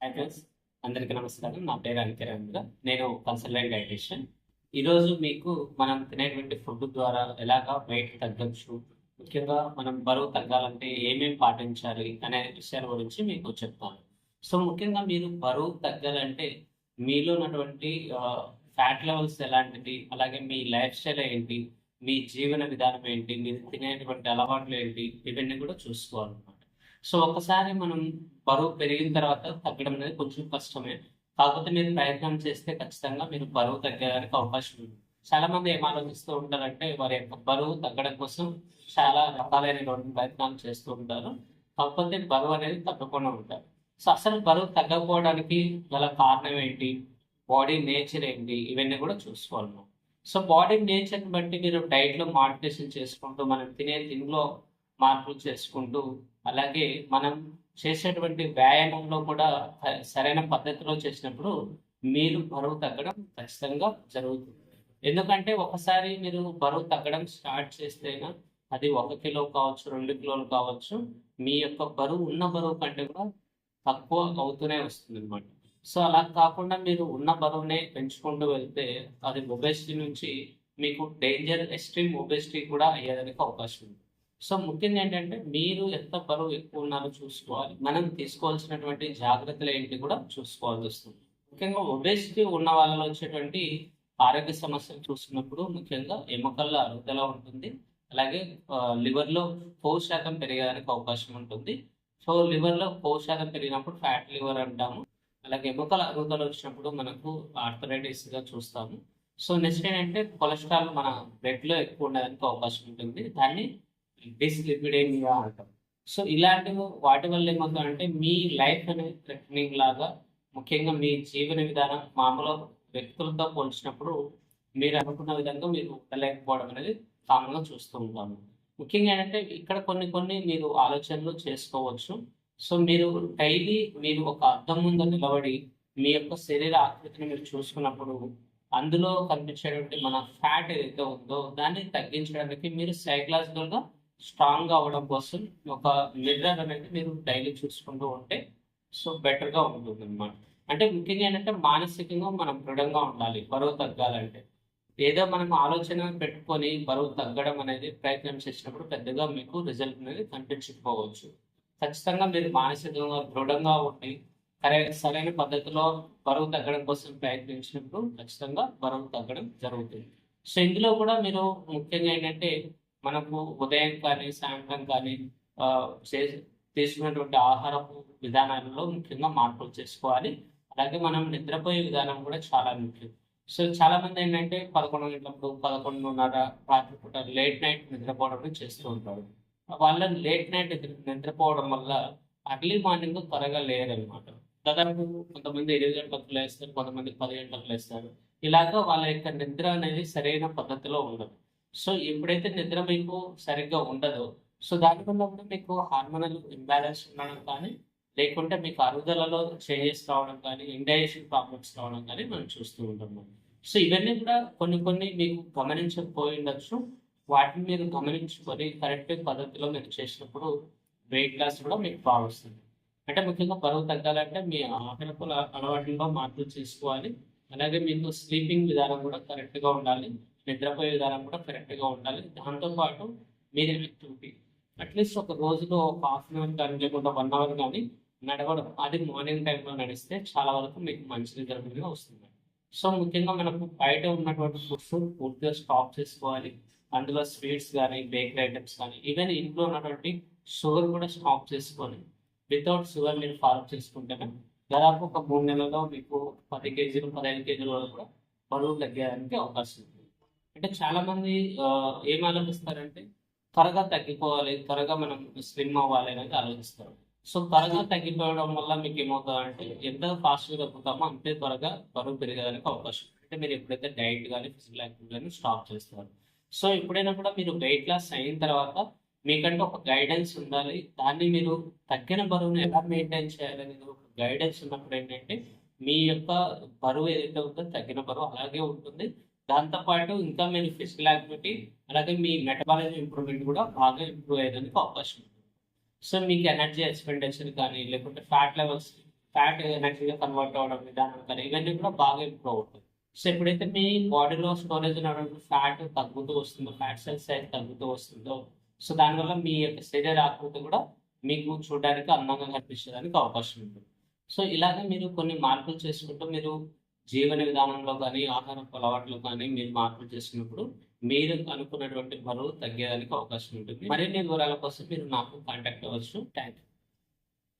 Hi friends, అందరికీ నమస్కారం. నా పేరు అనికిరణ్. నేను కన్సల్టెంట్ డైటీషియన్. ఈరోజు మీకు మనం తినేటువంటి ఫుడ్ ద్వారా ఎలాగా వెయిట్ తగ్గొచ్చు, ముఖ్యంగా మనం బరువు తగ్గాలంటే ఏమేమి పాటించాలి అనే విషయాల గురించి మీకు చెప్తాను. సో ముఖ్యంగా మీరు బరువు తగ్గాలంటే మీలో ఉన్నటువంటి ఫ్యాట్ లెవెల్స్ ఎలాంటిది, అలాగే మీ లైఫ్ స్టైల్ ఏంటి, మీ జీవన విధానం ఏంటి, మీరు తినేటువంటి అలవాట్లు ఏంటి, ఇవన్నీ కూడా చూసుకోవాలన్నమాట. సో ఒకసారి మనం బరువు పెరిగిన తర్వాత తగ్గడం అనేది కొంచెం కష్టమే. కాకపోతే మీరు ప్రయత్నం చేస్తే ఖచ్చితంగా మీరు బరువు తగ్గడానికి అవకాశం ఉంది. చాలా మంది ఏం ఆలోచిస్తూ ఉంటారంటే వారి యొక్క బరువు తగ్గడం కోసం చాలా రకాలైనటువంటి ప్రయత్నాలు చేస్తూ ఉంటారు. కాకపోతే బరువు అనేది తగ్గకుండా ఉంటారు. సో అసలు బరువు తగ్గకపోవడానికి గల కారణం ఏంటి, బాడీ నేచర్ ఏంటి, ఇవన్నీ కూడా చూసుకోవాలి మనం. సో బాడీ నేచర్ని బట్టి మీరు డైట్లో మాడిఫికేషన్ చేసుకుంటూ, మనం తినే తిండిలో మార్పులు చేసుకుంటూ, అలాగే మనం చేసేటువంటి వ్యాయామంలో కూడా సరైన పద్ధతిలో చేసినప్పుడు మీరు బరువు తగ్గడం ఖచ్చితంగా జరుగుతుంది. ఎందుకంటే ఒకసారి మీరు బరువు తగ్గడం స్టార్ట్ చేస్తేనా అది 1 కిలో కావచ్చు, 2 కిలోలు కావచ్చు, మీ యొక్క బరువు ఉన్న బరువు కంటే కూడా తక్కువ అవుతూనే వస్తుంది అనమాట. సో అలా కాకుండా మీరు ఉన్న బరువునే పెంచుకుంటూ వెళ్తే అది ఒబేసిటీ నుంచి మీకు డేంజర్ ఎక్స్ట్రీమ్ ఒబేసిటీ కూడా అయ్యేదానికి అవకాశం ఉంది. సో ముఖ్యంగా ఏంటంటే మీరు ఎంత బరువు ఎక్కువ ఉన్నారో చూసుకోవాలి. మనం తీసుకోవాల్సినటువంటి జాగ్రత్తలు ఏంటి కూడా చూసుకోవాల్సి వస్తుంది. ముఖ్యంగా ఒబేసిటీ ఉన్న వాళ్ళలో వచ్చేటువంటి ఆరోగ్య సమస్యలు చూసుకున్నప్పుడు ముఖ్యంగా ఎముకల అరుగుదల ఉంటుంది. అలాగే లివర్లో కొవ్వు శాతం పెరిగేదానికి అవకాశం ఉంటుంది. సో లివర్లో కొవ్వు శాతం పెరిగినప్పుడు ఫ్యాట్ లివర్ అంటాము. అలాగే ఎముకల అరుగుదల వచ్చినప్పుడు మనకు ఆర్థరైటిస్గా చూస్తాము. సో నెక్స్ట్ ఏంటంటే కొలెస్ట్రాల్ మన బ్లడ్లో ఎక్కువ ఉండడానికి అవకాశం ఉంటుంది. దాన్ని డిస్లిపిడేమియా అంటాం. సో ఇలాంటివి వాటి వల్ల ఏమవుతుందంటే మీ లైఫ్ అనేది థ్రెటనింగ్ లాగా, ముఖ్యంగా మీ జీవన విధానం మామూలు వ్యక్తులతో పోల్చినప్పుడు మీరు అనుకున్న విధంగా మీరు ఉండలేకపోవడం అనేది కామన్గా చూస్తూ ఉంటాము. ముఖ్యంగా ఏంటంటే ఇక్కడ కొన్ని కొన్ని మీరు ఆలోచనలు చేసుకోవచ్చు. సో మీరు డైలీ మీరు ఒక అద్దం ముందు నిలబడి మీ యొక్క శరీర ఆకృతిని మీరు చూసుకున్నప్పుడు అందులో కనిపించేటువంటి మన ఫ్యాట్ ఏదైతే ఉందో దాన్ని తగ్గించడానికి మీరు సైకలాజికల్గా స్ట్రాంగ్గా అవ్వడం కోసం ఒక మిర్రర్ అనేది మీరు డైలీ చూసుకుంటూ ఉంటే సో బెటర్గా ఉంటుంది అనమాట. అంటే ముఖ్యంగా ఏంటంటే మానసికంగా మనం దృఢంగా ఉండాలి బరువు తగ్గాలంటే. ఏదో మనం ఆలోచన పెట్టుకొని బరువు తగ్గడం అనేది ప్రయత్నం చేసినప్పుడు పెద్దగా మీకు రిజల్ట్ అనేది కనిపించకపోవచ్చు. ఖచ్చితంగా మీరు మానసికంగా దృఢంగా ఉండి సరైన పద్ధతిలో బరువు తగ్గడం కోసం ప్రయత్నించినప్పుడు ఖచ్చితంగా బరువు తగ్గడం జరుగుతుంది. సో ఇందులో కూడా మీరు ముఖ్యంగా ఏంటంటే మనకు ఉదయం కానీ సాయంత్రం కానీ తీసుకున్నటువంటి ఆహారపు విధానాలలో ముఖ్యంగా మార్పులు చేసుకోవాలి. అలాగే మనం నిద్రపోయే విధానం కూడా చాలా ముఖ్యం. సో చాలా మంది ఏంటంటే 11 గంటలప్పుడు 11:30 రాత్రిపూట లేట్ నైట్ నిద్రపోవడం చేస్తూ ఉంటారు. వాళ్ళ లేట్ నైట్ నిద్రపోవడం వల్ల అర్లీ మార్నింగ్ త్వరగా లేరనమాట. దాదాపు కొంతమంది 8 గంటలకు లేస్తారు, కొంతమంది 10 గంటలకు లేస్తారు. ఇలాగా వాళ్ళ యొక్క నిద్ర అనేది సరైన పద్ధతిలో ఉండదు. సో ఎప్పుడైతే నిద్ర మీకు సరిగ్గా ఉండదో సో దానివల్ల కూడా మీకు హార్మోనల్ ఇంబ్యాలెన్స్ ఉండడం కానీ, లేకుంటే మీకు అరుగుదలలో చేంజెస్ రావడం కానీ, ఇండైజెషన్ ప్రాబ్లమ్స్ రావడం కానీ మనం చూస్తూ ఉంటాం. సో ఇవన్నీ కూడా కొన్ని కొన్ని మీకు గమనించకపోయి ఉండొచ్చు. వాటిని మీరు గమనించుకొని కరెక్ట్ పద్ధతిలో మీరు చేసినప్పుడు వెయిట్ లాస్ కూడా మీకు బాగా వస్తుంది. అంటే ముఖ్యంగా బరువు తగ్గాలంటే మీ ఆహారపు అలవాట్లలో మార్పులు చేసుకోవాలి. అలాగే మీకు స్లీపింగ్ విధానం కూడా కరెక్ట్గా ఉండాలి. నిద్రపోయే విధానం కూడా కరెక్ట్గా ఉండాలి. దాంతోపాటు మీరు యాక్టివిటీ అట్లీస్ట్ ఒక రోజులో ఒక హాఫ్ అన్ అవర్ కానీ లేకుండా 1 అవర్ కానీ నడవడం, అది మార్నింగ్ టైంలో నడిస్తే చాలా వరకు మీకు మంచి రిజల్ట్ వస్తుంది. సో ముఖ్యంగా మనకు బయట ఉన్నటువంటి ఫుడ్స్ పూర్తిగా స్టాప్ చేసుకోవాలి. అందులో స్వీట్స్ కానీ, బేకరీ ఐటమ్స్ కానీ, ఈవెన్ ఇంట్లో ఉన్నటువంటి షుగర్ కూడా స్టాప్ చేసుకొని వితౌట్ షుగర్ మీరు ఫాలో చేసుకుంటేనే దాదాపు ఒక 3 నెలల్లో మీకు 10 కేజీలు 15 కేజీల వరకు కూడా బరువు తగ్గడానికి అవకాశం ఉంది. అంటే చాలా మంది ఏం ఆలోచిస్తారంటే త్వరగా తగ్గిపోవాలి, త్వరగా మనం స్లిమ్ అవ్వాలి అనేది ఆలోచిస్తారు. సో త్వరగా తగ్గిపోవడం వల్ల మీకు ఏమవుతుందంటే ఎంత ఫాస్ట్గా తగ్గుతామో అంతే త్వరగా బరువు పెరిగేదానికి అవకాశం. అంటే మీరు ఎప్పుడైతే డైట్ కానీ ఫిజికల్ యాక్టివిటీ కానీ స్టాప్ చేస్తారు. సో ఎప్పుడైనా కూడా మీరు వెయిట్ లాస్ అయిన తర్వాత మీకంటే ఒక గైడెన్స్ ఉండాలి. దాన్ని మీరు తగ్గిన బరువును ఎలా మెయింటైన్ చేయాలనేది ఒక గైడెన్స్ ఉన్నప్పుడు ఏంటంటే మీ యొక్క బరువు ఏదైతే ఉందో తగ్గిన బరువు అలాగే ఉంటుంది. దాంతోపాటు ఇంకా మీరు ఫిజికల్ యాక్టివిటీ అలాగే మీ మెటబాలిజం ఇంప్రూవ్మెంట్ కూడా బాగా ఇంప్రూవ్ అయ్యేందుకు అవకాశం ఉంటుంది. సో మీకు ఎనర్జీ ఎక్స్పెండిచర్ కానీ లేకుంటే ఫ్యాట్ లెవెల్స్ ఫ్యాట్ ఎనర్జీగా కన్వర్ట్ అవ్వడం విధానం కానీ ఇవన్నీ కూడా బాగా ఇంప్రూవ్ అవుతాయి. సో ఎప్పుడైతే మీ బాడీలో స్టోరేజ్ ఉన్నటువంటి ఫ్యాట్ తగ్గుతూ వస్తుందో, ఫ్యాట్ సెల్స్ అయితే తగ్గుతూ వస్తుందో, సో దానివల్ల మీ యొక్క శరీర ఆకృతి కూడా మీకు చూడడానికి అందంగా కనిపించడానికి అవకాశం ఉంటుంది. సో ఇలాగే మీరు కొన్ని మార్పులు చేసుకుంటూ మీరు జీవన విధానంలో కానీ, ఆహారపు అలవాట్లో కానీ మీరు మార్పులు చేసుకున్నప్పుడు మీరు అనుకున్నటువంటి బరువు తగ్గేదానికి అవకాశం ఉంటుంది. మరిన్ని వివరాల కోసం మీరు నాకు కాంటాక్ట్ అవ్వచ్చు. Thank you.